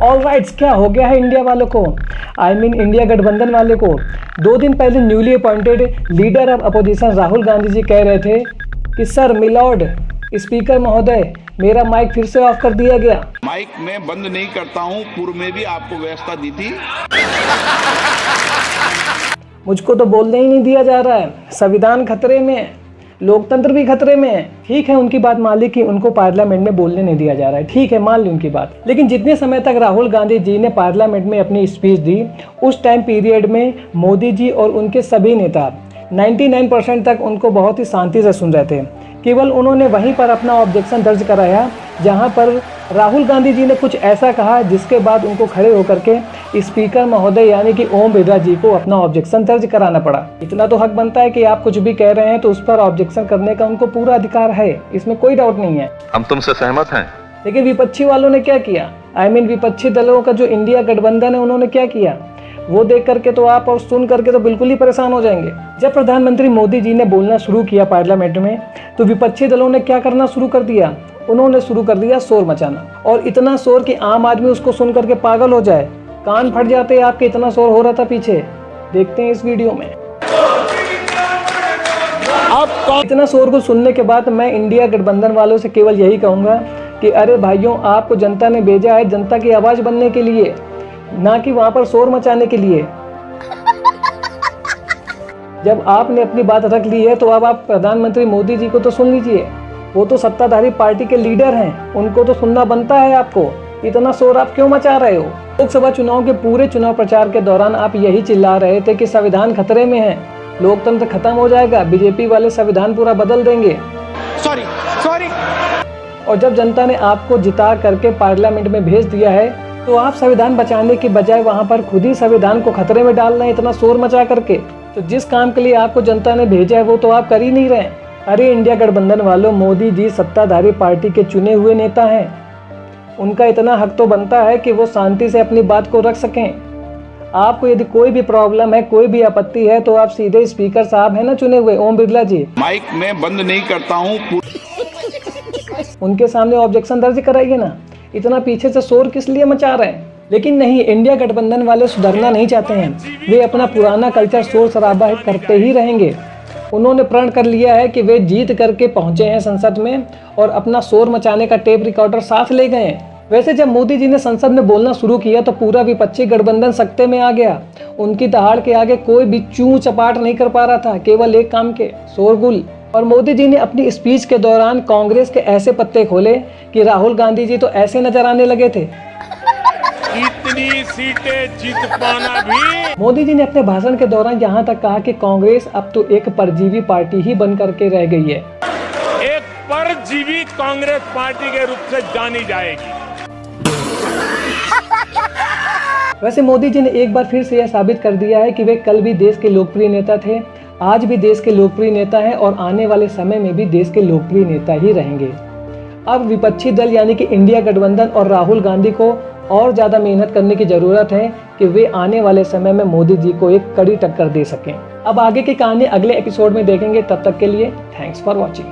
All rights, क्या हो गया है इंडिया वालों को, इंडिया गठबंधन वाले को। 2 दिन पहले newly appointed leader of opposition Rahul Gandhi ji कह रहे थे कि सर मिलॉर्ड स्पीकर महोदय, मेरा माइक फिर से ऑफ कर दिया गया। माइक मैं बंद नहीं करता हूं, पूर्व में भी आपको व्यवस्था दी थी। मुझको तो बोलने ही नहीं दिया जा रहा है, संविधान खतरे में है, लोकतंत्र भी खतरे में है। ठीक है, उनकी बात मान ली कि उनको पार्लियामेंट में बोलने नहीं दिया जा रहा है, ठीक है, मान ली उनकी बात। लेकिन जितने समय तक राहुल गांधी जी ने पार्लियामेंट में अपनी स्पीच दी, उस टाइम पीरियड में मोदी जी और उनके सभी नेता 99% तक उनको बहुत ही शांति से सुन रहे थे। केवल उन्होंने वहीं पर अपना ऑब्जेक्शन दर्ज कराया जहां पर राहुल गांधी जी ने कुछ ऐसा कहा जिसके बाद उनको खड़े होकर के स्पीकर महोदय यानी कि ओम बिरला जी को अपना ऑब्जेक्शन दर्ज कराना पड़ा। इतना तो हक बनता है कि आप कुछ भी कह रहे हैं तो उस पर ऑब्जेक्शन करने का उनको पूरा अधिकार है, इसमें कोई डाउट नहीं है। हम तुमसे सहमत हैं। लेकिन विपक्षी वालों ने क्या किया, विपक्षी दलों का जो इंडिया गठबंधन है उन्होंने क्या किया, वो देख करके तो आप और सुन करके तो बिल्कुल ही परेशान हो जाएंगे। जब प्रधानमंत्री मोदी जी ने बोलना शुरू किया पार्लियामेंट में तो विपक्षी दलों ने क्या करना शुरू कर दिया, उन्होंने शुरू कर दिया शोर मचाना, और इतना शोर कि आम आदमी उसको सुन करके पागल हो जाए, कान फट जाते हैं आपके, इतना शोर हो रहा था पीछे। देखते हैं इस वीडियो में। इतना शोर को सुनने के बाद मैं इंडिया गठबंधन वालों से केवल यही कहूँगा कि अरे भाइयों, आपको जनता ने भेजा है जनता की आवाज़ बनने के लिए, ना कि वहाँ पर शोर मचाने के लिए। जब आपने अपनी बात रख ली है तो अब आप प्रधानमंत्री मोदी जी को तो सुन लीजिए, वो तो सत्ताधारी पार्टी के लीडर हैं, उनको तो सुनना बनता है आपको। इतना शोर आप क्यों मचा रहे हो? लोकसभा चुनाव के पूरे चुनाव प्रचार के दौरान आप यही चिल्ला रहे थे कि संविधान खतरे में है, लोकतंत्र खत्म हो जाएगा, बीजेपी वाले संविधान पूरा बदल देंगे। सॉरी। और जब जनता ने आपको जिता करके पार्लियामेंट में भेज दिया है तो आप संविधान बचाने के बजाय वहां पर खुद ही संविधान को खतरे में डाल रहे हैं, इतना शोर मचा करके। तो जिस काम के लिए आपको जनता ने भेजा है वो तो आप कर ही नहीं रहे। अरे इंडिया गठबंधन वालों, मोदी जी सत्ताधारी पार्टी के चुने हुए नेता हैं, उनका इतना हक तो बनता है कि वो शांति से अपनी बात को रख सकें। आपको यदि कोई भी प्रॉब्लम है, कोई भी आपत्ति है तो आप सीधे स्पीकर साहब है ना चुने हुए, ओम बिरला जी, माइक मैं बंद नहीं करता हूँ, उनके सामने ऑब्जेक्शन दर्ज कराइए ना। इतना पीछे से शोर किस लिए मचा रहे हैं? लेकिन नहीं, इंडिया गठबंधन वाले सुधरना नहीं चाहते हैं, वे अपना पुराना कल्चर शोर शराबा करते ही रहेंगे। उन्होंने प्रण कर लिया है कि वे जीत करके पहुंचे हैं संसद में और अपना शोर मचाने का टेप रिकॉर्डर साथ ले गए हैं। वैसे जब मोदी जी ने संसद में बोलना शुरू किया तो पूरा विपक्षी गठबंधन सत्ते में आ गया। उनकी दहाड़ के आगे कोई भी चूं चपाट नहीं कर पा रहा था, केवल एक काम के, शोरगुल। और मोदी जी ने अपनी स्पीच के दौरान कांग्रेस के ऐसे पत्ते खोले कि राहुल गांधी जी तो ऐसे नजर आने लगे थे। इतनी सीटें जीत पाना भी। मोदी जी ने अपने भाषण के दौरान यहाँ तक कहा कि कांग्रेस अब तो एक परजीवी पार्टी ही बन करके रह गई है, एक परजीवी कांग्रेस पार्टी के रूप से जानी जाएगी। वैसे मोदी जी ने एक बार फिर से यह साबित कर दिया है कि वे कल भी देश के लोकप्रिय नेता थे, आज भी देश के लोकप्रिय नेता हैं और आने वाले समय में भी देश के लोकप्रिय नेता ही रहेंगे। अब विपक्षी दल यानी कि इंडिया गठबंधन और राहुल गांधी को और ज़्यादा मेहनत करने की ज़रूरत है कि वे आने वाले समय में मोदी जी को एक कड़ी टक्कर दे सकें। अब आगे की कहानी अगले एपिसोड में देखेंगे, तब तक के लिए थैंक्स फॉर वॉचिंग।